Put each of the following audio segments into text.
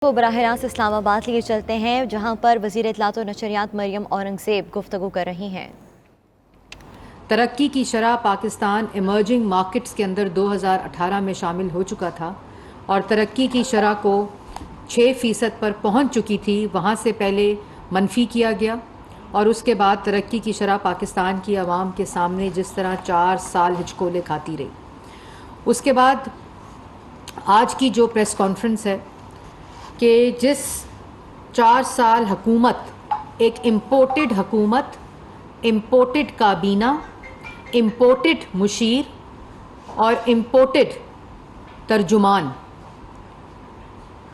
को बराह रास्त इस्लामाबाद लिए चलते हैं, जहां पर वज़ीर इत्तलात व नशरियात मरियम औरंगज़ेब गुफ्तगू कर रही हैं। तरक्की की शरह पाकिस्तान इमर्जिंग मार्केट्स के अंदर 2018 में शामिल हो चुका था और तरक्की की शरह को 6% पर पहुंच चुकी थी। वहां से पहले मनफी किया गया और उसके बाद तरक्की की शरह पाकिस्तान की आवाम के सामने जिस तरह 4 साल हिचकोले खाती रही, उसके बाद आज की जो प्रेस कॉन्फ्रेंस है कि जिस 4 साल हुकूमत, एक इम्पोर्टेड हुकूमत, इम्पोर्टेड काबीना, इम्पोर्टेड मुशीर और इम्पोर्टेड तर्जुमान,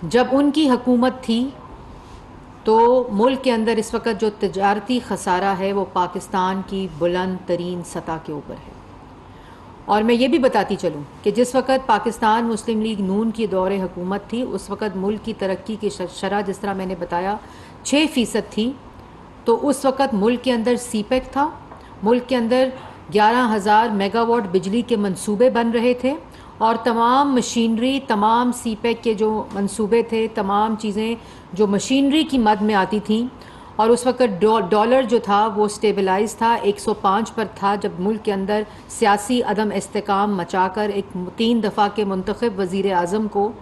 जब उनकी हुकूमत थी तो मुल्क के अंदर इस वक्त जो तजारती खसारा है वो पाकिस्तान की बुलंद तरीन सतह के ऊपर है। और मैं ये भी बताती चलूँ कि जिस वक्त पाकिस्तान मुस्लिम लीग नून की दौरे हुकूमत थी, उस वक्त मुल्क की तरक्की की शरह जिस तरह मैंने बताया 6% थी। तो उस वक्त मुल्क के अंदर सीपेक था, मुल्क के अंदर 11,000 मेगावाट बिजली के मंसूबे बन रहे थे और तमाम मशीनरी, तमाम सीपेक के जो मंसूबे थे, तमाम चीज़ें जो मशीनरी की मद में आती थीं। और उस वक्त डॉलर जो था वो स्टेबलाइज था, 105 पर था, जब मुल्क के अंदर सियासी अदम इस्तेकाम मचाकर एक 3 दफ़ा के मुंतखब वज़ीर आज़म को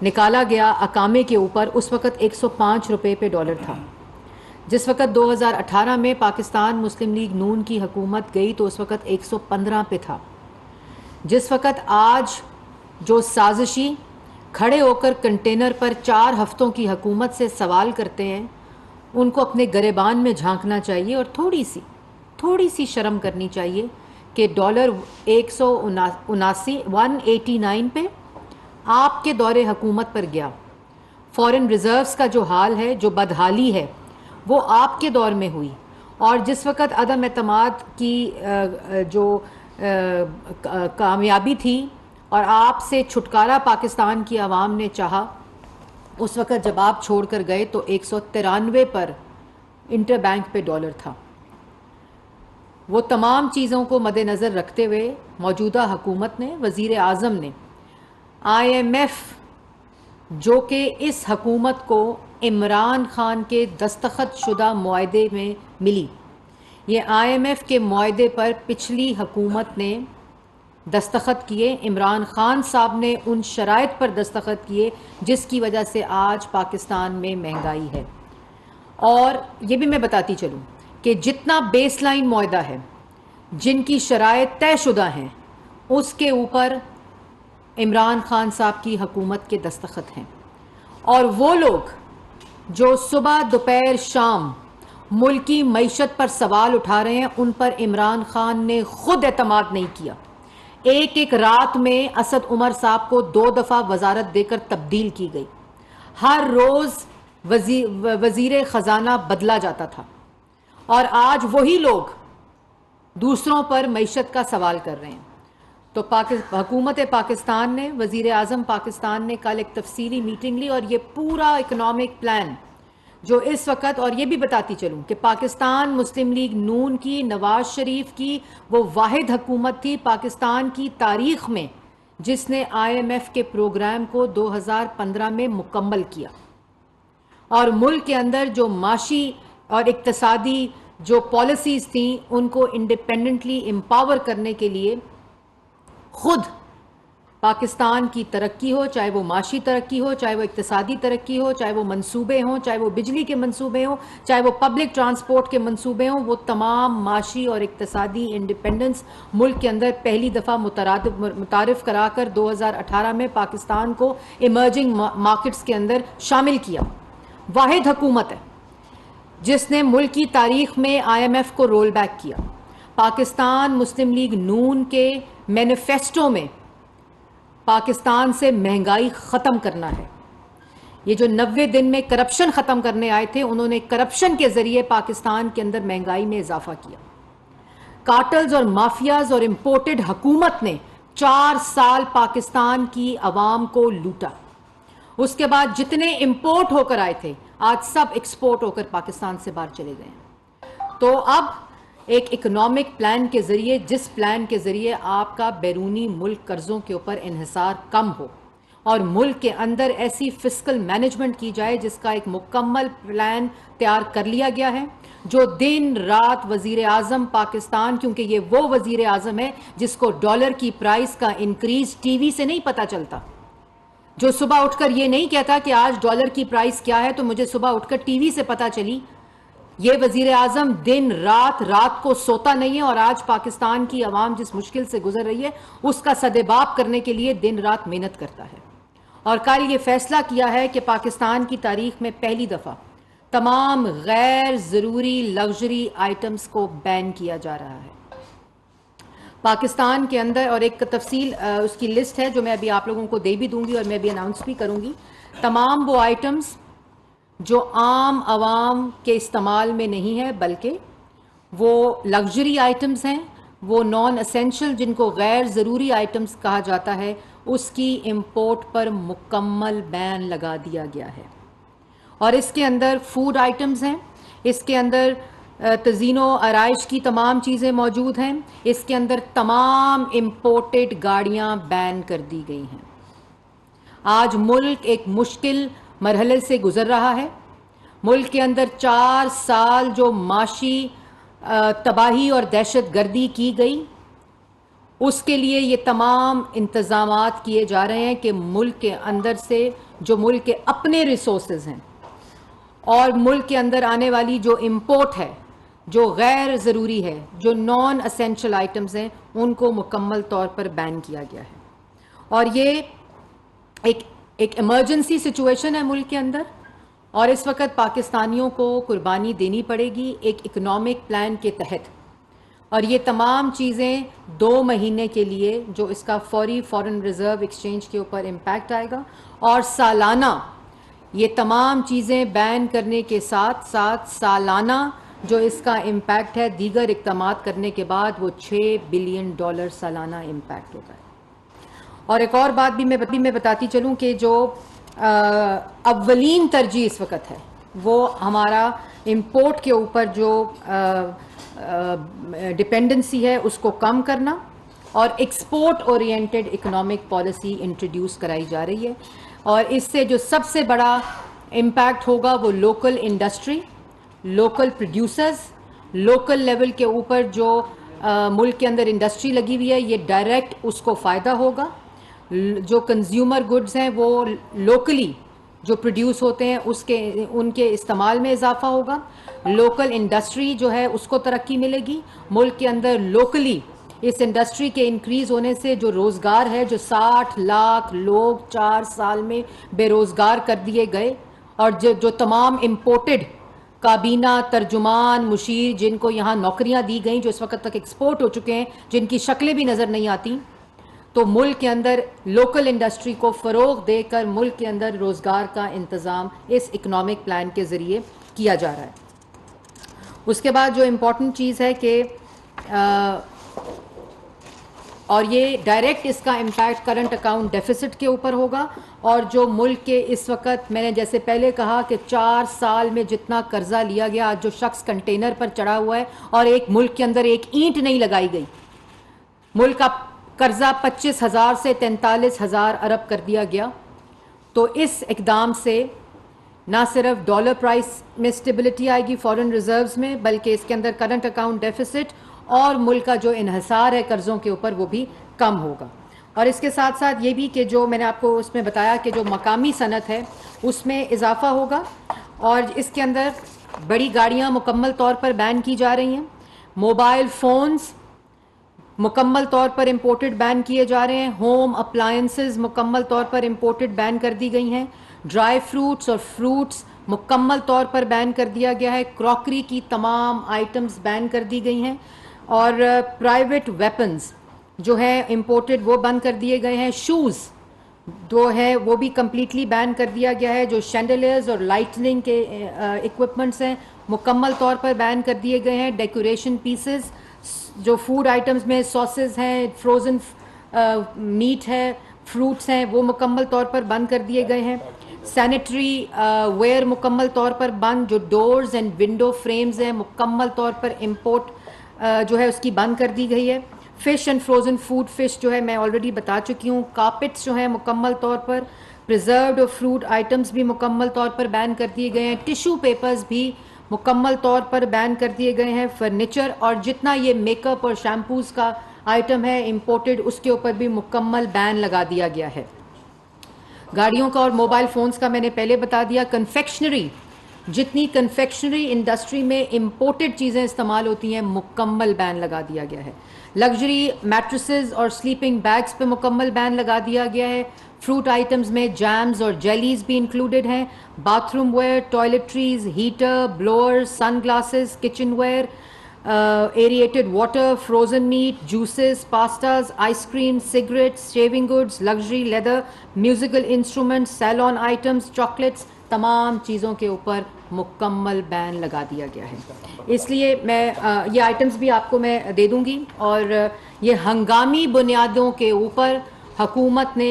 निकाला गया अकामे के ऊपर। उस वक्त 105 रुपये पे डॉलर था। जिस वक्त 2018 में पाकिस्तान मुस्लिम लीग नून की हुकूमत गई तो उस वक्त 115 पे था। जिस वक्त आज जो साजिशी खड़े होकर कंटेनर पर 4 हफ्तों की हुकूमत से सवाल करते हैं, उनको अपने गरेबान में झांकना चाहिए और थोड़ी सी शर्म करनी चाहिए कि डॉलर 189 पे आपके दौरे हुकूमत पर गया। फॉरेन रिज़र्व्स का जो हाल है, जो बदहाली है, वो आपके दौर में हुई। और जिस वक्त अदम एतमाद की जो कामयाबी थी और आपसे छुटकारा पाकिस्तान की आवाम ने चाहा, उस वक्त जब आप छोड़ कर गए तो 193 पर इंटर बैंक पे डॉलर था। वो तमाम चीज़ों को मद्देनज़र रखते हुए मौजूदा हुकूमत ने, वज़ीर आज़म ने, IMF जो कि इस हुकूमत को इमरान खान के दस्तखत शुदा मुआहदे में मिली, ये IMF के मुआहदे पर पिछली हुकूमत ने दस्तखत किए। इमरान खान साहब ने उन शराइत पर दस्तखत किए जिसकी वजह से आज पाकिस्तान में महंगाई है। और ये भी मैं बताती चलूँ कि जितना बेसलाइन मुआहदा है, जिनकी शराइत तयशुदा हैं, उसके ऊपर इमरान खान साहब की हुकूमत के दस्तखत हैं। और वो लोग जो सुबह दोपहर शाम मुल्की मईशत पर सवाल उठा रहे हैं, उन पर इमरान खान ने खुद एतमाद नहीं किया। एक रात में असद उमर साहब को 2 दफ़ा वजारत देकर तब्दील की गई। हर रोज़ वज़ीर ख़जाना बदला जाता था और आज वही लोग दूसरों पर मईशत का सवाल कर रहे हैं। तो हुकूमत पाकिस्तान ने, वज़ीर आज़म पाकिस्तान ने कल एक तफसीली मीटिंग ली और ये पूरा इकनॉमिक प्लान जो इस वक्त, और ये भी बताती चलूँ कि पाकिस्तान मुस्लिम लीग नून की, नवाज शरीफ की वो वाहिद हुकूमत थी पाकिस्तान की तारीख़ में जिसने IMF के प्रोग्राम को 2015 में मुकम्मल किया। और मुल्क के अंदर जो माशी और इक्तसादी जो पॉलिसीज़ थी, उनको इंडिपेंडेंटली एम्पावर करने के लिए खुद पाकिस्तान की तरक्की हो, चाहे वो माशी तरक्की हो, चाहे वो इक्तसादी तरक्की हो, चाहे वो मंसूबे हों, चाहे वो बिजली के मंसूबे हों, चाहे वो पब्लिक ट्रांसपोर्ट के मंसूबे हों, वो तमाम माशी और इक्तसादी इंडिपेंडेंस मुल्क के अंदर पहली दफ़ा मुतारिफ कराकर 2018 में पाकिस्तान को इमर्जिंग मार्केट्स के अंदर शामिल किया। वाहिद हुकूमत है जिसने मुल्क की तारीख़ में IMF को रोल बैक किया। पाकिस्तान मुस्लिम लीग नून के मैनिफेस्टो में पाकिस्तान से महंगाई ख़त्म करना है। ये जो 90 दिन में करप्शन ख़त्म करने आए थे, उन्होंने करप्शन के ज़रिए पाकिस्तान के अंदर महंगाई में इजाफा किया। कार्टल्स और माफियाज और इम्पोर्टेड हुकूमत ने 4 साल पाकिस्तान की आवाम को लूटा। उसके बाद जितने इम्पोर्ट होकर आए थे, आज सब एक्सपोर्ट होकर पाकिस्तान से बाहर चले गए। तो अब एक इकोनॉमिक प्लान के ज़रिए, जिस प्लान के ज़रिए आपका बैरूनी मुल्क कर्ज़ों के ऊपर इन्हिसार कम हो, और मुल्क के अंदर ऐसी फिस्कल मैनेजमेंट की जाए जिसका एक मुकम्मल प्लान तैयार कर लिया गया है, जो दिन रात वजीर आज़म पाकिस्तान, क्योंकि ये वो वजीर आज़म है जिसको डॉलर की प्राइस का इंक्रीज टीवी से नहीं पता चलता, जो सुबह उठकर ये नहीं कहता कि आज डॉलर की प्राइस क्या है तो मुझे सुबह उठकर टीवी से पता चली। ये वजीर आज़म दिन रात को सोता नहीं है और आज पाकिस्तान की आवाम जिस मुश्किल से गुजर रही है उसका सदेबाप करने के लिए दिन रात मेहनत करता है। और कल ये फैसला किया है कि पाकिस्तान की तारीख में पहली दफ़ा तमाम गैर ज़रूरी लग्जरी आइटम्स को बैन किया जा रहा है पाकिस्तान के अंदर। और एक तफसील उसकी लिस्ट है जो मैं अभी आप लोगों को दे भी दूंगी और मैं भी अनाउंस भी करूंगी। तमाम वो आइटम्स जो आम आवाम के इस्तेमाल में नहीं है बल्कि वो लग्जरी आइटम्स हैं, वो नॉन एसेंशियल जिनको गैर ज़रूरी आइटम्स कहा जाता है, उसकी इंपोर्ट पर मुकम्मल बैन लगा दिया गया है। और इसके अंदर फूड आइटम्स हैं, इसके अंदर तज़ीनो आराइश की तमाम चीज़ें मौजूद हैं, इसके अंदर तमाम इम्पोर्टेड गाड़ियाँ बैन कर दी गई हैं। आज मुल्क एक मुश्किल मरहले से गुज़र रहा है। मुल्क के अंदर 4 साल जो माशी तबाही और दहशत गर्दी की गई, उसके लिए ये तमाम इंतज़ामात किए जा रहे हैं कि मुल्क के अंदर से जो मुल्क के अपने रिसोर्सेज हैं और मुल्क के अंदर आने वाली जो इंपोर्ट है, जो गैर ज़रूरी है, जो नॉन एसेंशियल आइटम्स हैं, उनको मुकम्मल तौर पर बैन किया गया है। और ये एक इमरजेंसी सिचुएशन है मुल्क के अंदर और इस वक्त पाकिस्तानियों को कुर्बानी देनी पड़ेगी एक इकोनॉमिक प्लान के तहत। और ये तमाम चीज़ें 2 महीने के लिए जो इसका फौरी फॉरेन रिज़र्व एक्सचेंज के ऊपर इम्पैक्ट आएगा और सालाना ये तमाम चीज़ें बैन करने के साथ साथ सालाना जो इसका इम्पैक्ट है दीगर इक़दामात करने के बाद वो $6 बिलियन सालाना इम्पैक्ट होगा। और एक और बात भी मैं बताती चलूँ कि जो अव्वलीन तरजीह इस वक्त है वो हमारा इंपोर्ट के ऊपर जो डिपेंडेंसी है उसको कम करना और export oriented economic policy introduce कराई जा रही है। और इससे जो सबसे बड़ा इम्पैक्ट होगा वो local industry, local producers, local level के ऊपर जो मुल्क के अंदर इंडस्ट्री लगी हुई है, ये डायरेक्ट उसको फ़ायदा होगा। जो कंज्यूमर गुड्स हैं वो लोकली जो प्रोड्यूस होते हैं उनके इस्तेमाल में इजाफा होगा। लोकल इंडस्ट्री जो है उसको तरक्की मिलेगी। मुल्क के अंदर लोकली इस इंडस्ट्री के इंक्रीज़ होने से जो रोज़गार है, जो 60 लाख लोग 4 साल में बेरोज़गार कर दिए गए और जो तमाम इम्पोर्टेड काबीना, तर्जुमान, मुशीर जिनको यहाँ नौकरियाँ दी गई जो इस वक्त तक एक्सपोर्ट हो चुके हैं, जिनकी शक्लें भी नज़र नहीं आती, तो मुल्क के अंदर लोकल इंडस्ट्री को फ़रोग़ देकर मुल्क के अंदर रोज़गार का इंतज़ाम इस इकनॉमिक प्लान के ज़रिए किया जा रहा है। उसके बाद जो इम्पॉर्टेंट चीज़ है कि और ये डायरेक्ट इसका इम्पैक्ट करंट अकाउंट डेफिसिट के ऊपर होगा। और जो मुल्क के इस वक्त मैंने जैसे पहले कहा कि 4 साल में जितना कर्जा लिया गया, आज जो शख्स कंटेनर पर चढ़ा हुआ है और एक मुल्क के अंदर एक ईंट नहीं लगाई गई, मुल्क का कर्जा 25,000 से 43,000 अरब कर दिया गया। तो इस इकदाम से ना सिर्फ डॉलर प्राइस में स्टेबिलिटी आएगी फॉरेन रिजर्व्स में, बल्कि इसके अंदर करंट अकाउंट डेफिसिट और मुल्क का जो इन्हिसार है कर्ज़ों के ऊपर वो भी कम होगा। और इसके साथ साथ ये भी कि जो मैंने आपको उसमें बताया कि जो मकामी सनत है उसमें इजाफा होगा और इसके अंदर बड़ी गाड़ियाँ मुकम्मल तौर पर बैन की जा रही हैं। मोबाइल फ़ोन्स मुकम्मल तौर पर इम्पोर्टेड बैन किए जा रहे हैं। होम अप्लायंसेस मुकम्मल तौर पर इम्पोर्टेड बैन कर दी गई हैं। ड्राई फ्रूट्स और फ्रूट्स मुकम्मल तौर पर बैन कर दिया गया है। क्रॉकरी की तमाम आइटम्स बैन कर दी गई हैं और प्राइवेट वेपन्स जो है इम्पोर्टेड वो बंद कर दिए गए हैं। शूज़ जो है वो भी कम्प्लीटली बैन कर दिया गया है। जो शैंडलियर्स और लाइटनिंग के इक्विपमेंट्स हैं मुकम्मल तौर पर बैन कर दिए गए हैं। डेकोरेशन पीसेस, जो फूड आइटम्स में सॉसेस हैं, फ्रोज़न मीट है, फ्रूट्स हैं, वो मुकम्मल तौर पर बंद कर दिए गए हैं। सैनिटरी वेयर मुकम्मल तौर पर बंद। जो डोर्स एंड विंडो फ्रेम्स हैं मुकम्मल तौर पर इम्पोर्ट जो है उसकी बंद कर दी गई है। Fish and frozen food, fish जो है मैं ऑलरेडी बता चुकी हूँ। कार्पेट्स जो है मुकम्मल तौर पर, प्रिजर्व्ड और फ्रूट आइटम्स भी मुकम्मल तौर पर बैन कर दिए गए हैं। टिश्यू पेपर्स भी मुकम्मल तौर पर बैन कर दिए गए हैं। फर्नीचर और जितना ये मेकअप और शैम्पूज़ का आइटम है इम्पोर्टेड, उसके ऊपर भी मुकम्मल बैन लगा दिया गया है। गाड़ियों का और मोबाइल फ़ोन्स का मैंने पहले बता दिया। कन्फेक्शनरी, जितनी कन्फेक्शनरी इंडस्ट्री में इंपोर्टेड चीज़ें इस्तेमाल होती हैं, मुकम्मल बैन लगा दिया गया है। लग्जरी मैट्रेसेस और स्लीपिंग बैग्स पे मुकम्मल बैन लगा दिया गया है। फ्रूट आइटम्स में जैम्स और जेलीज भी इंक्लूडेड हैं। Bathroom ware, toiletries, heater, blower, sun glasses, kitchen ware, aerated water, frozen meat, juices, pastas, ice cream, cigarettes, shaving goods, luxury leather, musical instruments, salon items, chocolates, तमाम चीज़ों के ऊपर मुकम्मल ban लगा दिया गया है। इसलिए मैं ये आइटम्स भी आपको मैं दे दूंगी। और ये हंगामी बुनियादों के ऊपर हुकूमत ने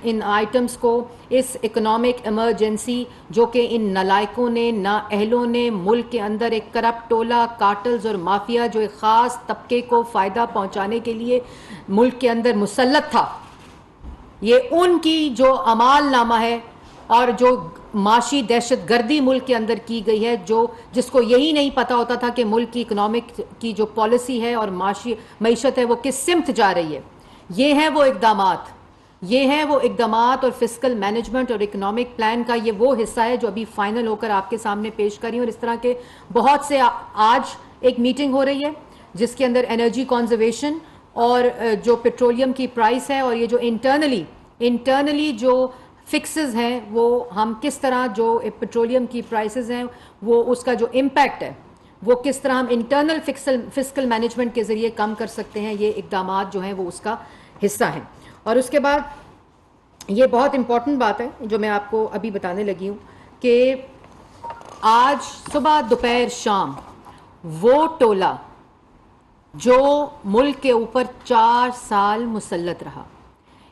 इन आइटम्स को इस इकोनॉमिक इमरजेंसी जो कि इन नलायकों ने, नाअहलों ने, मुल्क के अंदर एक करप्ट टोला, कार्टल्स और माफिया जो एक ख़ास तबके को फ़ायदा पहुंचाने के लिए मुल्क के अंदर मुसल्लत था, ये उनकी जो अमालनामा है और जो माशी दहशत गर्दी मुल्क के अंदर की गई है, जिसको यही नहीं पता होता था कि मुल्क की इकनॉमिक की जो पॉलिसी है और माशी मईशत है वो किस सिमत जा रही है। ये हैं वो इकदामात, ये हैं वो इकदामात और फिस्कल मैनेजमेंट और इकोनॉमिक प्लान का ये वो हिस्सा है जो अभी फाइनल होकर आपके सामने पेश करी। और इस तरह के बहुत से आज एक मीटिंग हो रही है जिसके अंदर एनर्जी कंजर्वेशन और जो पेट्रोलियम की प्राइस है और ये जो इंटरनली जो फिक्सेस हैं, वो हम किस तरह जो पेट्रोलियम की प्राइसेस हैं वो उसका जो इम्पैक्ट है वो किस तरह हम इंटरनल फिस्कल मैनेजमेंट के ज़रिए कम कर सकते हैं, ये इकदामात जो हैं वो उसका हिस्सा हैं। और उसके बाद ये बहुत इम्पॉर्टेंट बात है जो मैं आपको अभी बताने लगी हूँ कि आज सुबह दोपहर शाम वो टोला जो मुल्क के ऊपर 4 साल मुसल्लत रहा,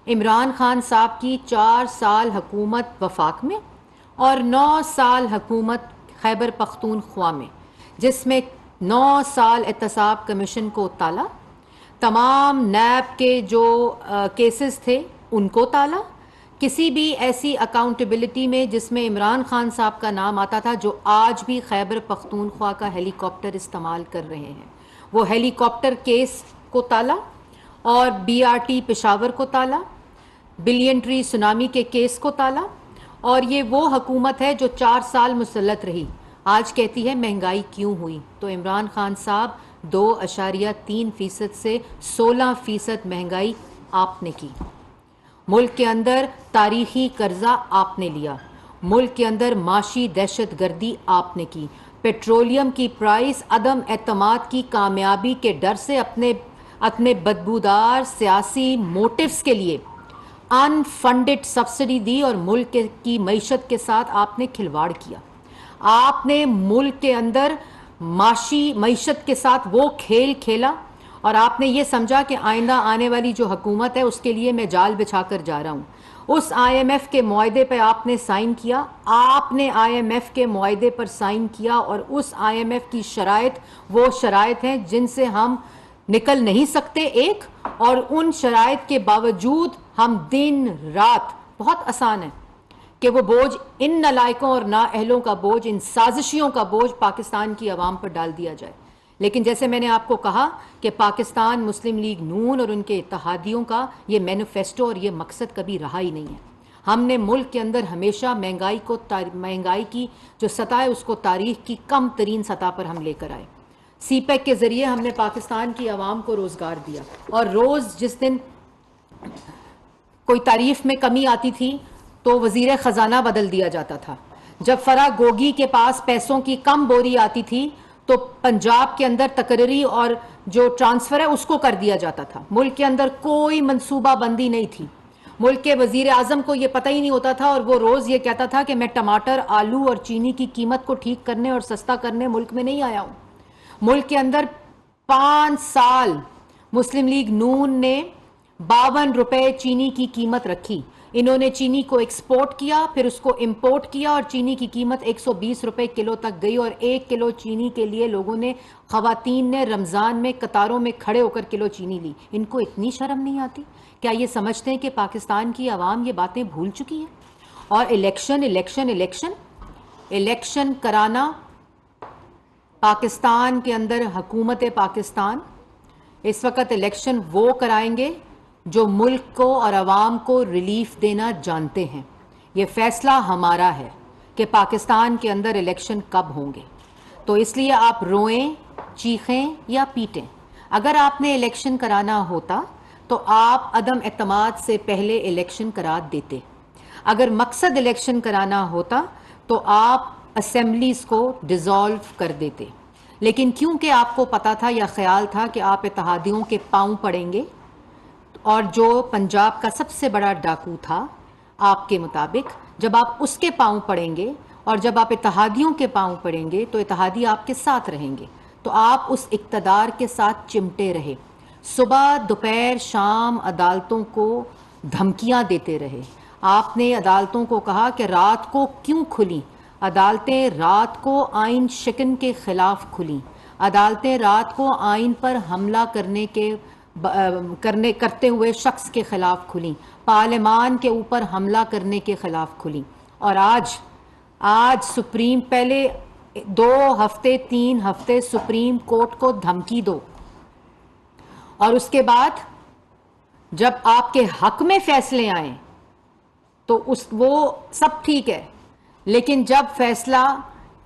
इमरान खान साहब की 4 साल हुकूमत वफाक में और 9 साल हुकूमत खैबर पख्तूनख्वा में, जिसमें 9 साल एहतसाब कमीशन को ताला, तमाम नैब के जो केसेस थे उनको ताला, किसी भी ऐसी अकाउंटेबिलिटी में जिसमें इमरान खान साहब का नाम आता था, जो आज भी खैबर पख्तूनख्वा का हेलीकॉप्टर इस्तेमाल कर रहे हैं, वो हेलीकॉप्टर केस को ताला और BRT पेशावर को ताला, बिलियन ट्री सुनामी के केस को ताला। और ये वो हुकूमत है जो 4 साल मुसल्लत रही। आज कहती है महंगाई क्यों हुई, तो इमरान खान साहब 2.3% से 16% महंगाई आपने की। मुल्क के अंदर तारीखी कर्जा आपने लिया, मुल्क के अंदर माशी दहशत गर्दी आपने की, पेट्रोलियम की प्राइस अदम एतमाद की कामयाबी के डर से अपने बदबूदार सियासी मोटिव्स के लिए अनफंडेड सब्सिडी दी और मुल्क की मईशत के साथ आपने खिलवाड़ किया। आपने मुल्क के अंदर माशी मईशत के साथ वो खेल खेला और आपने ये समझा कि आइंदा आने वाली जो हुकूमत है उसके लिए मैं जाल बिछा कर जा रहा हूँ। उस IMF के मुआहदे पर आपने साइन किया, आपने IMF के मुआहदे पर साइन किया और उस IMF की शराइत वो शराइत हैं जिनसे हम निकल नहीं सकते एक, और उन शराइत के बावजूद हम दिन रात, बहुत आसान है कि वो बोझ इन नलायकों और नाअहलों का बोझ, इन साजिशियों का बोझ पाकिस्तान की आवाम पर डाल दिया जाए। लेकिन जैसे मैंने आपको कहा कि पाकिस्तान मुस्लिम लीग नून और उनके इत्तेहादियों का ये मैनिफेस्टो और ये मकसद कभी रहा ही नहीं है। हमने मुल्क के अंदर हमेशा महंगाई की जो सतह है उसको तारीख की कम तरीन सतह पर हम लेकर आए। CPEC के ज़रिए हमने पाकिस्तान की आवाम को रोज़गार दिया और रोज़ जिस दिन कोई तारीफ में कमी आती थी तो वज़ीर ख़जाना बदल दिया जाता था। जब फराह गोगी के पास पैसों की कम बोरी आती थी तो पंजाब के अंदर तकरीरी और जो ट्रांसफ़र है उसको कर दिया जाता था। मुल्क के अंदर कोई मनसूबा बंदी नहीं थी। मुल्क के वज़ीर आज़म को ये पता ही नहीं होता था और वो रोज़ ये कहता था कि मैं टमाटर, आलू और चीनी की कीमत को ठीक करने और सस्ता करने मुल्क में नहीं आया हूँ। मुल्क के अंदर 5 साल मुस्लिम लीग नून ने 52 रुपए चीनी की कीमत रखी। इन्होंने चीनी को एक्सपोर्ट किया, फिर उसको इंपोर्ट किया और चीनी की कीमत 120 रुपए किलो तक गई और 1 किलो चीनी के लिए लोगों ने, खवातीन ने रमज़ान में कतारों में खड़े होकर किलो चीनी ली। इनको इतनी शर्म नहीं आती? क्या ये समझते हैं कि पाकिस्तान की आवाम ये बातें भूल चुकी है? और इलेक्शन इलेक्शन इलेक्शन इलेक्शन कराना, पाकिस्तान के अंदर हुकूमत पाकिस्तान इस वक्त इलेक्शन वो कराएंगे जो मुल्क को और आवाम को रिलीफ देना जानते हैं। ये फैसला हमारा है कि पाकिस्तान के अंदर इलेक्शन कब होंगे। तो इसलिए आप रोएं, चीखें या पीटें, अगर आपने इलेक्शन कराना होता तो आप अदम एतमाद से पहले इलेक्शन करा देते। अगर मकसद इलेक्शन कराना होता तो आप असेंबलीज़ को डिज़ोल्व कर देते। लेकिन क्योंकि आपको पता था या ख्याल था कि आप इत्तेहादियों के पांव पड़ेंगे, और जो पंजाब का सबसे बड़ा डाकू था आपके मुताबिक, जब आप उसके पांव पड़ेंगे और जब आप इत्तेहादियों के पांव पड़ेंगे तो इत्तेहादी आपके साथ रहेंगे, तो आप उस इक़्तिदार के साथ चिमटे रहे। सुबह दोपहर शाम अदालतों को धमकियां देते रहे। आपने अदालतों को कहा कि रात को क्यों खुली? अदालतें रात को आइन शिकन के ख़िलाफ़ खुली। अदालतें रात को आइन पर हमला करते हुए शख्स के ख़िलाफ़ खुली, पार्लियामान के ऊपर हमला करने के ख़िलाफ़ खुली। और आज सुप्रीम, पहले 2 हफ्ते 3 हफ्ते सुप्रीम कोर्ट को धमकी दो और उसके बाद जब आपके हक में फैसले आए तो वो सब ठीक है, लेकिन जब फैसला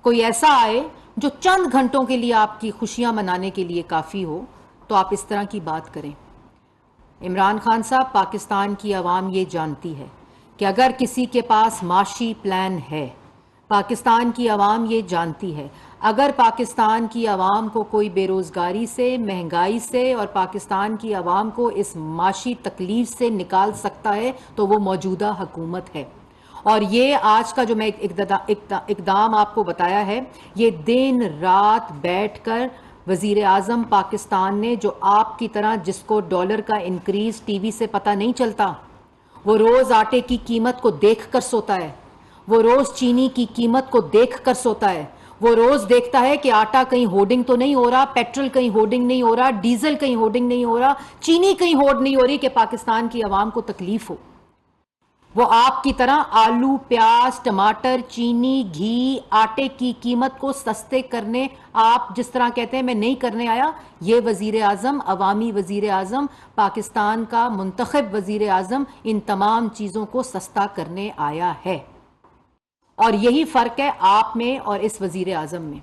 कोई ऐसा आए जो चंद घंटों के लिए आपकी खुशियां मनाने के लिए काफ़ी हो, तो आप इस तरह की बात करें। इमरान खान साहब, पाकिस्तान की आवाम ये जानती है कि अगर किसी के पास माशी प्लान है, पाकिस्तान की आवाम ये जानती है अगर पाकिस्तान की आवाम को कोई बेरोज़गारी से, महंगाई से और पाकिस्तान की आवाम को इस माशी तकलीफ से निकाल सकता है तो वो मौजूदा हुकूमत है। और ये आज का जो मैं इक़दाम आपको बताया है, ये दिन रात बैठकर वज़ीर आज़म पाकिस्तान ने, जो आपकी तरह जिसको डॉलर का इंक्रीज़ टीवी से पता नहीं चलता, वो रोज़ आटे की कीमत को देख कर सोता है, वो रोज़ चीनी की कीमत को देख कर सोता है, वो रोज़ देखता है कि आटा कहीं होर्डिंग तो नहीं हो रहा, पेट्रोल कहीं होर्डिंग नहीं हो रहा, डीजल कहीं होर्डिंग नहीं हो रहा, चीनी कहीं होर्ड नहीं हो रही कि पाकिस्तान की आवाम को तकलीफ हो। वो आपकी तरह आलू, प्याज, टमाटर, चीनी, घी, आटे की कीमत को सस्ते करने, आप जिस तरह कहते हैं मैं नहीं करने आया, ये वज़ीर आज़म, अवामी वज़ीर आज़म, पाकिस्तान का मुंतखब वज़ीर आज़म इन तमाम चीज़ों को सस्ता करने आया है। और यही फ़र्क है आप में और इस वज़ीर आज़म में।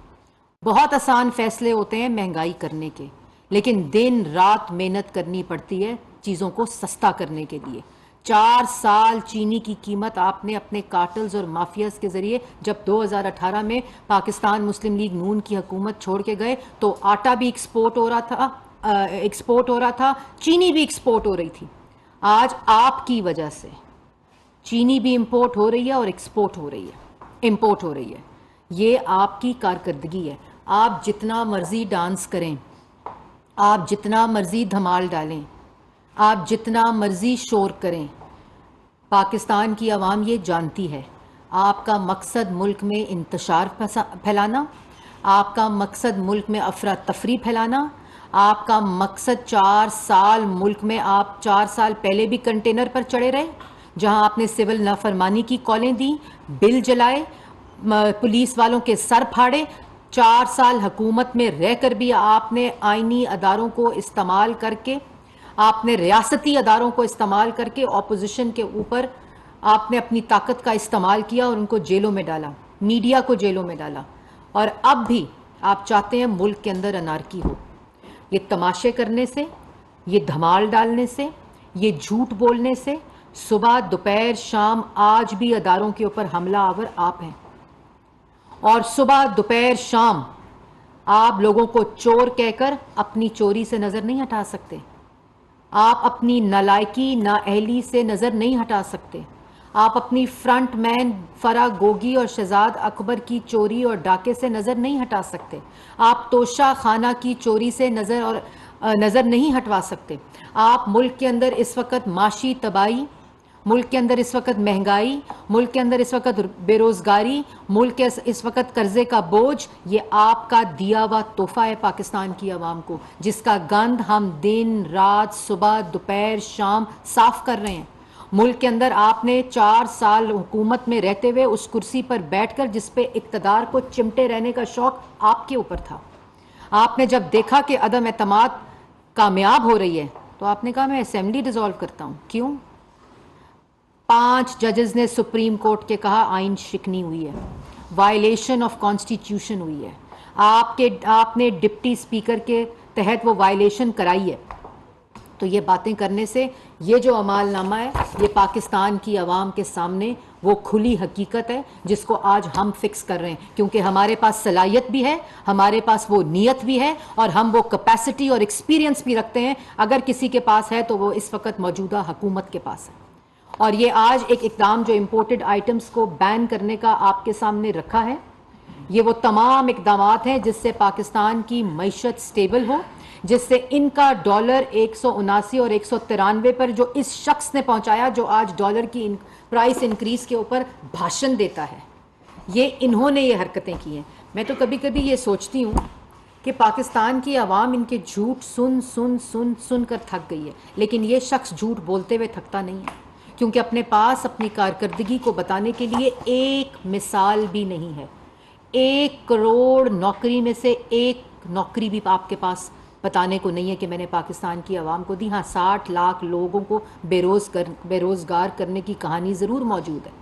बहुत आसान फ़ैसले होते हैं महंगाई करने के, लेकिन दिन रात मेहनत करनी पड़ती है चीज़ों को सस्ता करने के लिए। 4 साल चीनी की कीमत आपने अपने कार्टल्स और माफियाज के ज़रिए, जब 2018 में पाकिस्तान मुस्लिम लीग नून की हुकूमत छोड़ के गए तो आटा भी एक्सपोर्ट हो रहा था, चीनी भी एक्सपोर्ट हो रही थी। आज आपकी वजह से चीनी भी इंपोर्ट हो रही है और एक्सपोर्ट हो रही है, इंपोर्ट हो रही है। ये आपकी कारकर्दगी है। आप जितना मर्जी डांस करें, आप जितना मर्जी धमाल डालें, आप जितना मर्जी शोर करें, पाकिस्तान की आवाम ये जानती है आपका मकसद मुल्क में इंतशार फैलाना, आपका मकसद मुल्क में अफरा तफरी फैलाना, आपका मकसद 4 साल मुल्क में, आप 4 साल पहले भी कंटेनर पर चढ़े रहे जहां आपने सिविल नाफरमानी की कॉलें दी, बिल जलाए, पुलिस वालों के सर फाड़े। 4 साल हुकूमत में रहकर भी आपने आईनी अदारों को इस्तेमाल करके, आपने रियासती अदारों को इस्तेमाल करके ऑपोजिशन के ऊपर आपने अपनी ताकत का इस्तेमाल किया और उनको जेलों में डाला, मीडिया को जेलों में डाला। और अब भी आप चाहते हैं मुल्क के अंदर अनारकी हो। ये तमाशे करने से, ये धमाल डालने से, ये झूठ बोलने से, सुबह दोपहर शाम आज भी अदारों के ऊपर हमला आवर आप हैं। और सुबह दोपहर शाम आप लोगों को चोर कहकर अपनी चोरी से नज़र नहीं हटा सकते, आप अपनी नालायकी, नाअहली से नज़र नहीं हटा सकते, आप अपनी फ्रंट मैन फरा गोगी और शहजाद अकबर की चोरी और डाके से नज़र नहीं हटा सकते, आप तोशा खाना की चोरी से नज़र नहीं हटवा सकते। आप मुल्क के अंदर इस वक्त माशी तबाही मुल्क के अंदर इस वक्त महंगाई, मुल्क के अंदर इस वक्त बेरोज़गारी, मुल्क के इस वक्त कर्जे का बोझ, ये आपका दिया हुआ तोहफा है पाकिस्तान की आवाम को, जिसका गंध हम दिन रात सुबह दोपहर शाम साफ कर रहे हैं। मुल्क के अंदर आपने 4 साल हुकूमत में रहते हुए उस कुर्सी पर बैठकर जिस पे इक़्तिदार को चिमटे रहने का शौक आपके ऊपर था, आपने जब देखा कि अदम एतमाद कामयाब हो रही है तो आपने कहा मैं असेंबली डिसॉल्व करता हूँ। क्यों? 5 जजेस ने सुप्रीम कोर्ट के कहा आइन शिकनी हुई है, वायलेशन ऑफ कॉन्स्टिट्यूशन हुई है, आपने डिप्टी स्पीकर के तहत वो वायलेशन कराई है। तो ये बातें करने से ये जो अमालनामा है ये पाकिस्तान की आवाम के सामने वो खुली हकीकत है जिसको आज हम फिक्स कर रहे हैं, क्योंकि हमारे पास सलाहियत भी है, हमारे पास वो नीयत भी है और हम वो कैपेसिटी और एक्सपीरियंस भी रखते हैं। अगर किसी के पास है तो वो इस वक्त मौजूदा हुकूमत के पास है। और ये आज एक इक़दाम जो इम्पोर्टेड आइटम्स को बैन करने का आपके सामने रखा है, ये वो तमाम इक़दामात हैं जिससे पाकिस्तान की मईशत स्टेबल हो, जिससे इनका डॉलर 179 और 193 पर जो इस शख्स ने पहुंचाया जो आज डॉलर की प्राइस इंक्रीज के ऊपर भाषण देता है, ये इन्होंने ये हरकतें की हैं। मैं तो कभी कभी ये सोचती हूँ कि पाकिस्तान की आवाम इनके झूठ सुन सुन सुन सुन कर थक गई है, लेकिन ये शख्स झूठ बोलते हुए थकता नहीं है, क्योंकि अपने पास अपनी कारकर्दगी को बताने के लिए एक मिसाल भी नहीं है। 1 करोड़ नौकरी में से एक नौकरी भी आपके पास बताने को नहीं है कि मैंने पाकिस्तान की आवाम को दी। हाँ, 60 लाख लोगों को बेरोज़गार करने की कहानी ज़रूर मौजूद है।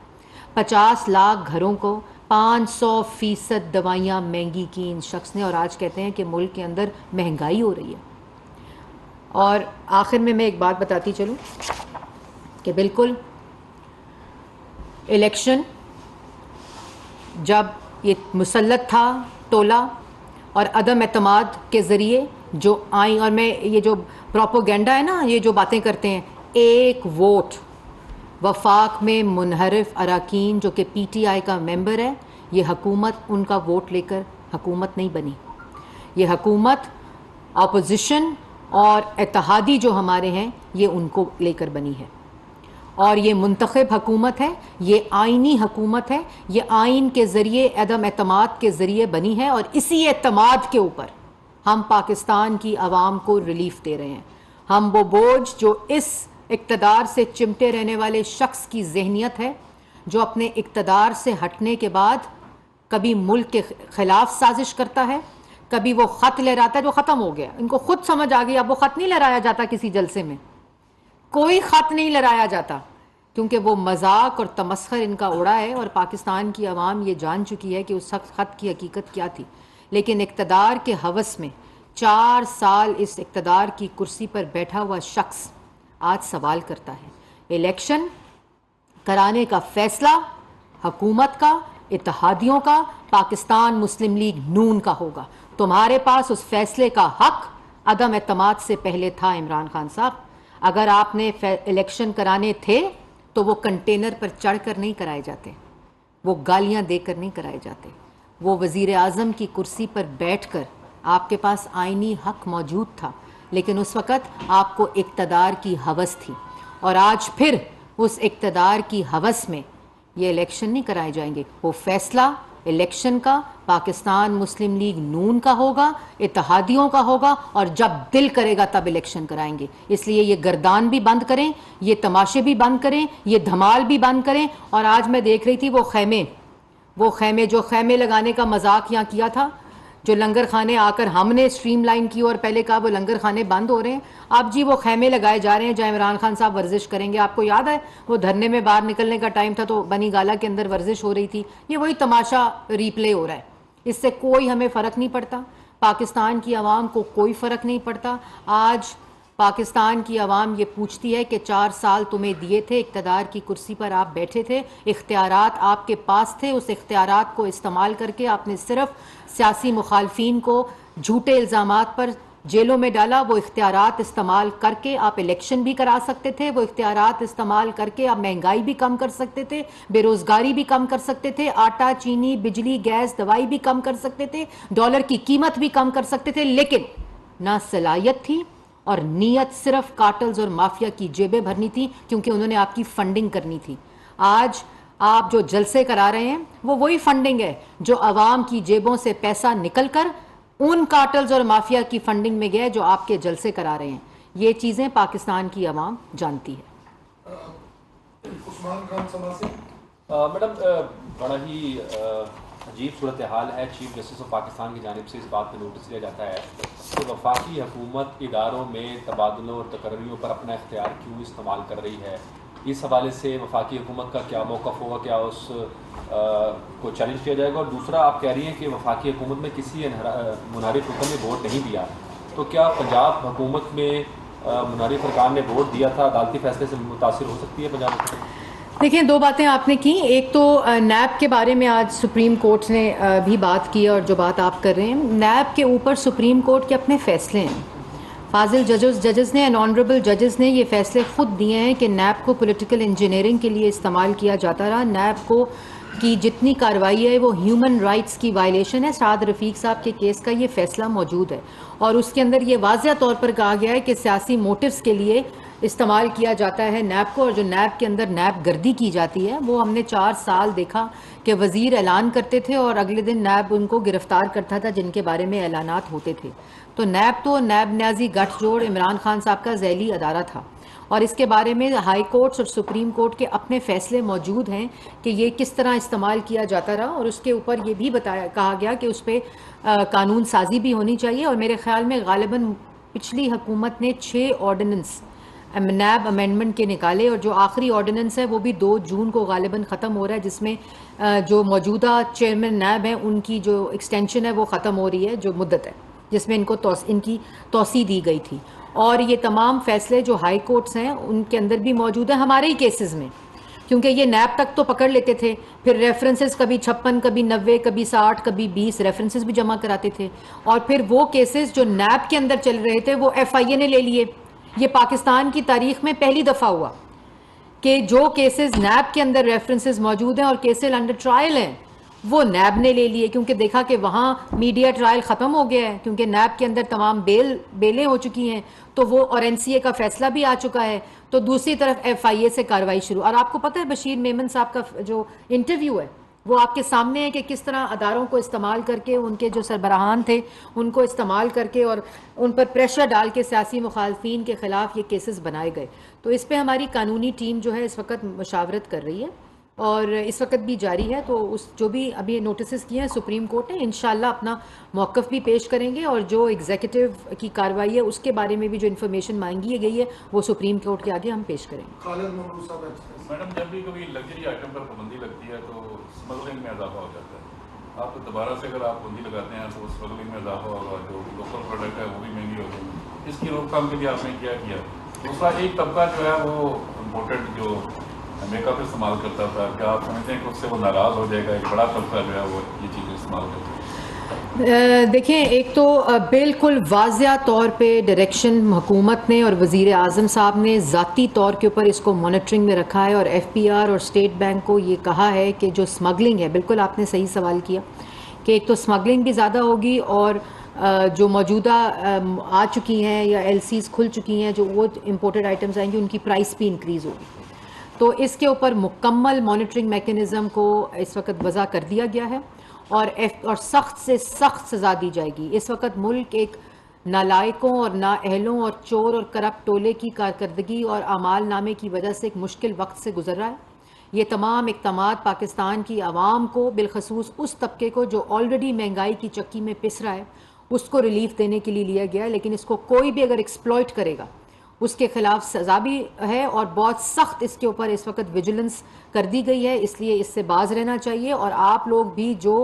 50 लाख घरों को 500% दवाइयाँ महंगी की इन शख्स ने, और आज कहते हैं कि मुल्क के अंदर महंगाई हो रही है। और आखिर में मैं एक बात बताती चलूँ कि बिल्कुल इलेक्शन जब ये मुसल्लत था टोला और अदम एतमाद के ज़रिए जो आई, और मैं ये जो प्रोपोगेंडा है ना, ये जो बातें करते हैं, एक वोट वफाक में मुनहरिफ अराकीन जो कि PTI का मेंबर है, ये हुकूमत उनका वोट लेकर हुकूमत नहीं बनी। ये हुकूमत अपोजिशन और इत्तेहादी जो हमारे हैं ये उनको लेकर बनी है, और ये मुंतखब हुकूमत है, ये आइनी हुकूमत है, ये आइन के ज़रिए अदम एतमाद के ज़रिए बनी है, और इसी एतमाद के ऊपर हम पाकिस्तान की आवाम को रिलीफ दे रहे हैं। हम वो बोझ जो इस इक़्तिदार से चिमटे रहने वाले शख्स की जहनियत है, जो अपने इक़्तिदार से हटने के बाद कभी मुल्क के ख़िलाफ़ साजिश करता है, कभी वो ख़त लहराता है जो ख़त्म हो गया, इनको खुद समझ आ गई अब वो ख़त नहीं लहराया जाता, किसी जलसे में कोई ख़त नहीं लहराया जाता, क्योंकि वो मजाक और तमस्खर इनका उड़ा है और पाकिस्तान की आवाम ये जान चुकी है कि उस ख़त की हकीकत क्या थी। लेकिन इक़्तिदार के हवस में 4 साल इस इक़्तिदार की कुर्सी पर बैठा हुआ शख्स आज सवाल करता है। इलेक्शन कराने का फ़ैसला हुकूमत का, इत्तेहादियों का, पाकिस्तान मुस्लिम लीग नून का होगा। तुम्हारे पास उस फैसले का हक अदम एतमाद से पहले था इमरान खान साहब। अगर आपने इलेक्शन कराने थे तो वो कंटेनर पर चढ़कर नहीं कराए जाते, वो गालियां देकर नहीं कराए जाते, वो वज़ीर आज़म की कुर्सी पर बैठकर आपके पास आइनी हक मौजूद था, लेकिन उस वक़्त आपको इक़्तिदार की हवस थी, और आज फिर उस इक़्तिदार की हवस में ये इलेक्शन नहीं कराए जाएंगे। वो फ़ैसला इलेक्शन का पाकिस्तान मुस्लिम लीग नून का होगा, इत्तेहादियों का होगा, और जब दिल करेगा तब इलेक्शन कराएंगे। इसलिए ये गर्दान भी बंद करें, ये तमाशे भी बंद करें, ये धमाल भी बंद करें। और आज मैं देख रही थी वो खैमे जो खैमे लगाने का मजाक यहाँ किया था, जो लंगर खाने आकर हमने स्ट्रीमलाइन की और पहले कहा वो लंगर खाने बंद हो रहे हैं, अब जी वो खैमे लगाए जा रहे हैं जहाँ इमरान खान साहब वर्जिश करेंगे। आपको याद है वो धरने में बाहर निकलने का टाइम था तो बनी गाला के अंदर वर्जिश हो रही थी। ये वही तमाशा रिप्ले हो रहा है, इससे कोई हमें फ़र्क नहीं पड़ता, पाकिस्तान की आवाम को कोई फ़र्क नहीं पड़ता। आज पाकिस्तान की आवाम ये पूछती है कि 4 साल तुम्हें दिए थे, इक़्तिदार की कुर्सी पर आप बैठे थे, इख्तियारात आपके पास थे, उस इख्तियारात को इस्तेमाल करके आपने सिर्फ सियासी मुखालफीन को झूठे इल्ज़ामात पर जेलों में डाला। वो इख्तियारात इस्तेमाल करके आप इलेक्शन भी करा सकते थे, वो इख्तियारात इस्तेमाल करके आप महंगाई भी कम कर सकते थे, बेरोज़गारी भी कम कर सकते थे, आटा चीनी बिजली गैस दवाई भी कम कर सकते थे, डॉलर की कीमत भी कम कर सकते थे, लेकिन ना सलाहियत थी और नीयत सिर्फ कार्टल्स और माफिया की जेबें भरनी थी, क्योंकि उन्होंने आपकी फंडिंग करनी थी। आज आप जो जलसे करा रहे हैं वो वही फंडिंग है जो आवाम की जेबों से पैसा निकलकर उन कार्टल्स और माफिया की फंडिंग में गया जो आपके जलसे करा रहे हैं। ये चीज़ें पाकिस्तान की आवाम जानती है। उस्मान खान समा से मैडम, बड़ा ही अजीब सूरत हाल है। चीफ जस्टिस ऑफ पाकिस्तान की जानिब से इस बात पर नोटिस दिया जाता है कि वफाकी हुकूमत इदारों में तबादलों और तकर्रियों पर अपना इख्तियार क्यों इस्तेमाल कर रही है। इस हवाले से वफाकी हुकूमत का क्या मौक़िफ़ होगा, क्या उस को चैलेंज किया जाएगा? और दूसरा, आप कह रही हैं कि वफाकी हुकूमत में किसी मुनारिफ हुक्म ने वोट नहीं दिया, तो क्या पंजाब हुकूमत में मुनारिफ फरकान ने वोट दिया था, अदालती फैसले से मुतासिर हो सकती है पंजाब हुकूमत? देखिए, दो बातें आपने की। एक तो नैब के बारे में आज सुप्रीम कोर्ट ने भी बात की, और जो बात आप कर रहे हैं, नैब के ऊपर सुप्रीम कोर्ट के अपने फैसले हैं। फाजिल जजेस ने एंड ऑनरेबल जजेस ने ये फैसले खुद दिए हैं कि नैब को पॉलिटिकल इंजीनियरिंग के लिए इस्तेमाल किया जाता रहा। नैब को की जितनी कार्रवाई है वो ह्यूमन राइट्स की वायलेशन है। साद रफ़ीक साहब के केस का ये फैसला मौजूद है, और उसके अंदर ये वाज़िया तौर पर कहा गया है कि सियासी मोटिव्स के लिए इस्तेमाल किया जाता है नैब को, और जो नैब के अंदर नैब गर्दी की जाती है वो हमने 4 साल देखा कि वज़ीर ऐलान करते थे और अगले दिन नैब उनको गिरफ्तार करता था जिनके बारे में ऐलानात होते थे। तो नैब न्याजी गठजोड़ इमरान खान साहब का ज़ैली अदारा था, और इसके बारे में हाई कोर्ट्स और सुप्रीम कोर्ट के अपने फैसले मौजूद हैं कि ये किस तरह इस्तेमाल किया जाता रहा, और उसके ऊपर ये भी कहा गया कि उस पर कानून साजी भी होनी चाहिए। और मेरे ख्याल में गालिबन पिछली हुकूमत ने 6 ऑर्डिनेंस नैब अमेंडमेंट के निकाले, और जो आखिरी ऑर्डिनेंस है वो भी 2 जून को गालिबन ख़त्म हो रहा है, जिसमें जो मौजूदा चेयरमैन नैब हैं उनकी जो एक्सटेंशन है वो ख़त्म हो रही है, जो मुद्दत है जिसमें इनकी तौसी दी गई थी। और ये तमाम फैसले जो हाई कोर्ट्स हैं उनके अंदर भी मौजूद है हमारे ही केसेस में, क्योंकि ये नैब तक तो पकड़ लेते थे, फिर रेफरेंसेस कभी 56, कभी 90, कभी 60, कभी 20 रेफरेंसेस भी जमा कराते थे, और फिर वो केसेस जो नैब के अंदर चल रहे थे वो FIA ने ले लिए। ये पाकिस्तान की तारीख में पहली दफ़ा हुआ कि जो केसेस नैब के अंदर रेफरेंसेस मौजूद हैं और केसेस अंडर ट्रायल हैं वो नैब ने ले लिए, क्योंकि देखा कि वहाँ मीडिया ट्रायल ख़त्म हो गया है, क्योंकि नैब के अंदर तमाम बेलें हो चुकी हैं, तो वो और NCA का फैसला भी आ चुका है। तो दूसरी तरफ FIA से कार्रवाई शुरू। और आपको पता है बशीर मेमन साहब का जो इंटरव्यू है वो आपके सामने है कि किस तरह अदारों को इस्तेमाल करके, उनके जो सरबराहान थे उनको इस्तेमाल करके और उन पर प्रेशर डाल के सियासी मुखालफिन के ख़िलाफ़ ये केसेस बनाए गए। तो इस पर हमारी कानूनी टीम जो है इस वक्त मशावरत कर रही है, और इस वक्त भी जारी है। तो उस जो भी अभी नोटिस किए हैं सुप्रीम कोर्ट ने, इंशाल्लाह अपना मौक़िफ़ भी पेश करेंगे, और जो एग्जीक्यूटिव की कार्रवाई है उसके बारे में भी जो इन्फॉर्मेशन मांगी गई है वो सुप्रीम कोर्ट के आगे हम पेश करेंगे। मैडम, जब भी कभी लग्जरी आइटम पर पाबंदी लगती है तो स्मगलिंग में इजाफा हो जाता है। आप दोबारा से अगर आप पाबंदी लगाते हैं तो स्मगलिंग में इजाफा होगा, जो लोकल प्रोडक्ट है वो भी महंगी होगी। इसकी रोकथाम के लिए आपने क्या किया? दूसरा, एक तबका जो है वो इम्पोर्टेड जो मेकअप इस्तेमाल करता था, क्या आप समझते हैं कि उससे वो नाराज़ हो जाएगा? एक बड़ा तबका जो है वो ये चीज़ें इस्तेमाल करता है। देखें, एक तो बिल्कुल वाज़िया तौर पे डायरेक्शन हुकूमत ने और वज़ीर आज़म साहब ने ज़ाती तौर के ऊपर इसको मॉनिटरिंग में रखा है, और FPR और स्टेट बैंक को ये कहा है कि जो स्मगलिंग है, बिल्कुल आपने सही सवाल किया कि एक तो स्मगलिंग भी ज़्यादा होगी, और जो मौजूदा आ चुकी हैं या LCs खुल चुकी हैं, जो वो इम्पोर्टेड आइटम्स आएंगी उनकी प्राइस भी इंक्रीज़ होगी। तो इसके ऊपर मुकम्मल मॉनिटरिंग मेकनिज़म को इस वक्त वज़ा कर दिया गया है, और सख्त से सख्त सज़ा दी जाएगी। इस वक्त मुल्क एक नालायकों और नाअहलों और चोर और करप्ट टोले की कारकर्दगी और अमाल नामे की वजह से एक मुश्किल वक्त से गुजर रहा है। ये तमाम इक़दामात पाकिस्तान की आवाम को, बिलखसूस उस तबके को जो ऑलरेडी महंगाई की चक्की में पिस रहा है, उसको रिलीफ देने के लिए लिया गया है। लेकिन इसको कोई भी अगर एक्सप्लॉइट करेगा उसके ख़िलाफ़ सज़ा भी है, और बहुत सख्त इसके ऊपर इस वक्त विजिलेंस कर दी गई है। इसलिए इससे बाज रहना चाहिए, और आप लोग भी जो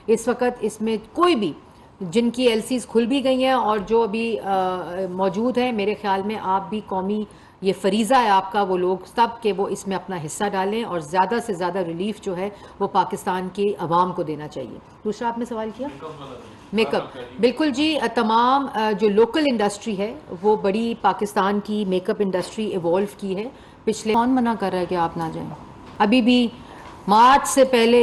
इस वक्त इसमें कोई भी जिनकी LCs खुल भी गई हैं और जो अभी मौजूद हैं, मेरे ख्याल में आप भी कौमी ये फरीज़ा है आपका, वो लोग सब के वो इसमें अपना हिस्सा डालें, और ज़्यादा से ज़्यादा रिलीफ जो है वो पाकिस्तान की आवाम को देना चाहिए। दूसरा आपने सवाल किया मेकअप। बिल्कुल जी, तमाम जो लोकल इंडस्ट्री है वो बड़ी पाकिस्तान की मेकअप इंडस्ट्री इवॉल्व की है। पिछले कौन मना कर रहा है कि आप ना जाएं? अभी भी मार्च से पहले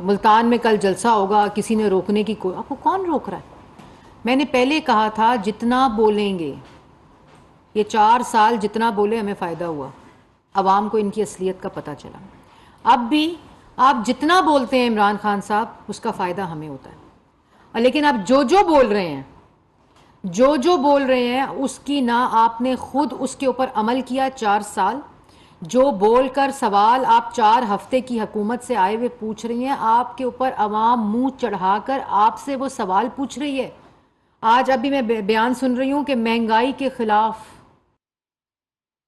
मुल्तान में कल जलसा होगा, किसी ने रोकने की कोई, आपको कौन रोक रहा है? मैंने पहले कहा था जितना बोलेंगे, ये 4 साल जितना बोले हमें फ़ायदा हुआ, आवाम को इनकी असलियत का पता चला। अब भी आप जितना बोलते हैं इमरान खान साहब, उसका फ़ायदा हमें होता है। लेकिन आप जो जो बोल रहे हैं, जो जो बोल रहे हैं उसकी ना आपने खुद उसके ऊपर अमल किया 4 साल। जो बोलकर सवाल आप 4 हफ्ते की हुकूमत से आए हुए पूछ रही हैं, आपके ऊपर अवाम मुंह चढ़ाकर आपसे वो सवाल पूछ रही है। आज अभी मैं बयान सुन रही हूं कि महंगाई के खिलाफ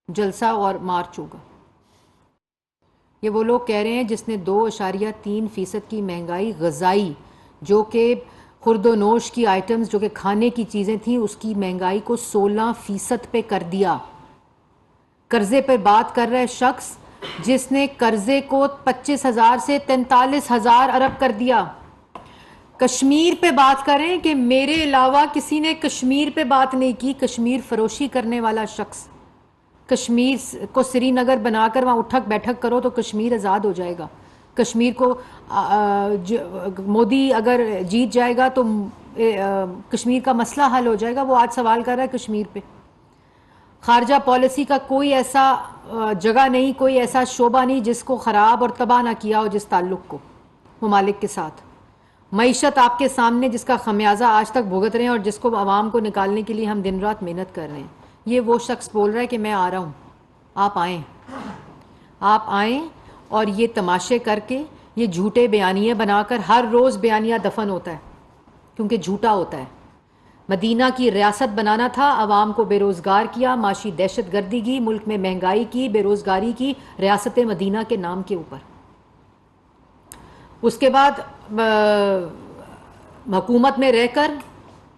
जलसा और मार्च होगा। ये वो लोग कह रहे हैं जिसने 2.3% की महंगाई ग़िज़ाई, जो कि खुर्दोनोश की आइटम्स, जो कि खाने की चीज़ें थी, उसकी महंगाई को 16% पे कर दिया। कर्ज़े पर बात कर रहा है शख्स जिसने कर्ज़े को 25,000 से 43,000 अरब कर दिया। कश्मीर पे बात करें कि मेरे अलावा किसी ने कश्मीर पे बात नहीं की। कश्मीर फरोशी करने वाला शख्स, कश्मीर को श्रीनगर बनाकर वहाँ उठक बैठक करो तो कश्मीर आज़ाद हो जाएगा। कश्मीर को मोदी अगर जीत जाएगा तो कश्मीर का मसला हल हो जाएगा। वो आज सवाल कर रहा है कश्मीर पे। खारजा पॉलिसी का कोई ऐसा जगह नहीं, कोई ऐसा शोबा नहीं जिसको ख़राब और तबाह ना किया हो जिस ताल्लुक़ को ममालिक के साथ। मईशत आपके सामने जिसका खमियाजा आज तक भुगत रहे हैं और जिसको आवाम को निकालने के लिए हम दिन रात मेहनत कर रहे हैं। ये वो शख्स बोल रहा है कि मैं आ रहा हूँ, आप आएँ, आप आएँ। और ये तमाशे करके, ये झूठे बयानियाँ बनाकर, हर रोज़ बयानिया दफन होता है क्योंकि झूठा होता है। मदीना की रियासत बनाना था, आवाम को बेरोज़गार किया, माशी दहशत गर्दी की, मुल्क में महंगाई की, बेरोज़गारी की, रियासत मदीना के नाम के ऊपर। उसके बाद हुकूमत में रहकर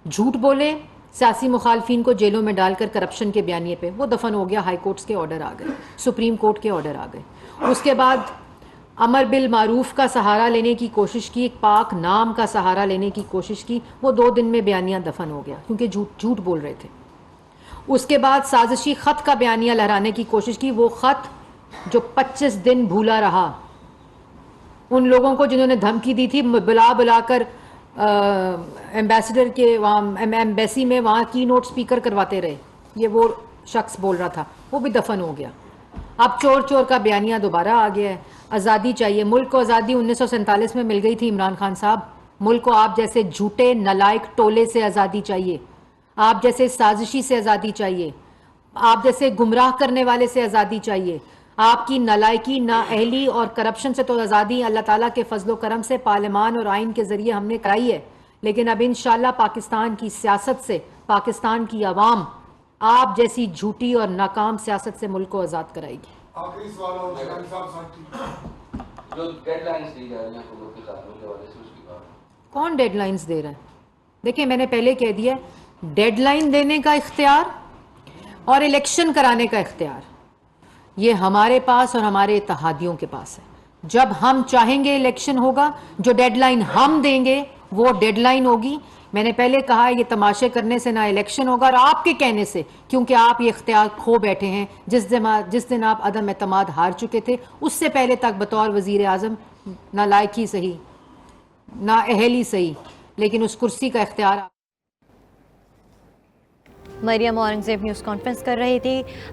झूठ बोले, सियासी मुखालफिन को जेलों में डालकर करप्शन के बयानिए पे, वो दफन हो गया। हाई कोर्ट्स के ऑर्डर आ गए, सुप्रीम कोर्ट के ऑर्डर आ गए। उसके बाद अमर बिल मारूफ का सहारा लेने की कोशिश की, पाक नाम का सहारा लेने की कोशिश की, वो 2 दिन में बयानिया दफन हो गया क्योंकि झूठ बोल रहे थे। उसके बाद साजिशी ख़त का बयानिया लहराने की कोशिश की, वो ख़त जो 25 दिन भूला रहा। उन लोगों को जिन्होंने धमकी दी थी, बुलाकर एम्बेसडर के वहाँ एम्बेसी में वहाँ की नोट स्पीकर करवाते रहे, ये वो शख्स बोल रहा था, वो भी दफन हो गया। अब चोर चोर का बयानिया दोबारा आ गया है। आज़ादी चाहिए, मुल्क को आज़ादी 1947 में मिल गई थी इमरान खान साहब। मुल्क को आप जैसे झूठे नलायक टोले से आज़ादी चाहिए, आप जैसे साजिशी से आज़ादी चाहिए, आप जैसे गुमराह करने वाले से आज़ादी चाहिए। आपकी नलायकी, नाअहली और करप्शन से तो आज़ादी अल्लाह ताला के फजलो करम से पार्लियामान और आइन के ज़रिए हमने कराई है। लेकिन अब इंशाअल्लाह पाकिस्तान की सियासत से पाकिस्तान की आवाम आप जैसी झूठी और नाकाम सियासत से मुल्क को आज़ाद कराएगी। आखिरी सवाल और जो डेडलाइंस दी जा रही हैं हुकूमत के कानून के हवाले से, उसकी बात कौन डेडलाइंस दे रहा है? देखिए, मैंने पहले कह दिया, डेडलाइन देने का इख्तियार और इलेक्शन कराने का इख्तियार ये हमारे पास और हमारे इत्तेहादियों के पास है। जब हम चाहेंगे इलेक्शन होगा, जो डेडलाइन हम देंगे वो डेडलाइन होगी। मैंने पहले कहा, ये तमाशे करने से ना इलेक्शन होगा, और आपके कहने से, क्योंकि आप ये इख्तियार खो बैठे हैं। जिस दिन आप अदम एतमाद हार चुके थे, उससे पहले तक बतौर वज़ीर आज़म ना लायकी सही ना अहली सही, लेकिन उस कुर्सी का इख्तियार। मरियम औरंगज़ेब न्यूज़ कॉन्फ्रेंस कर रही थी।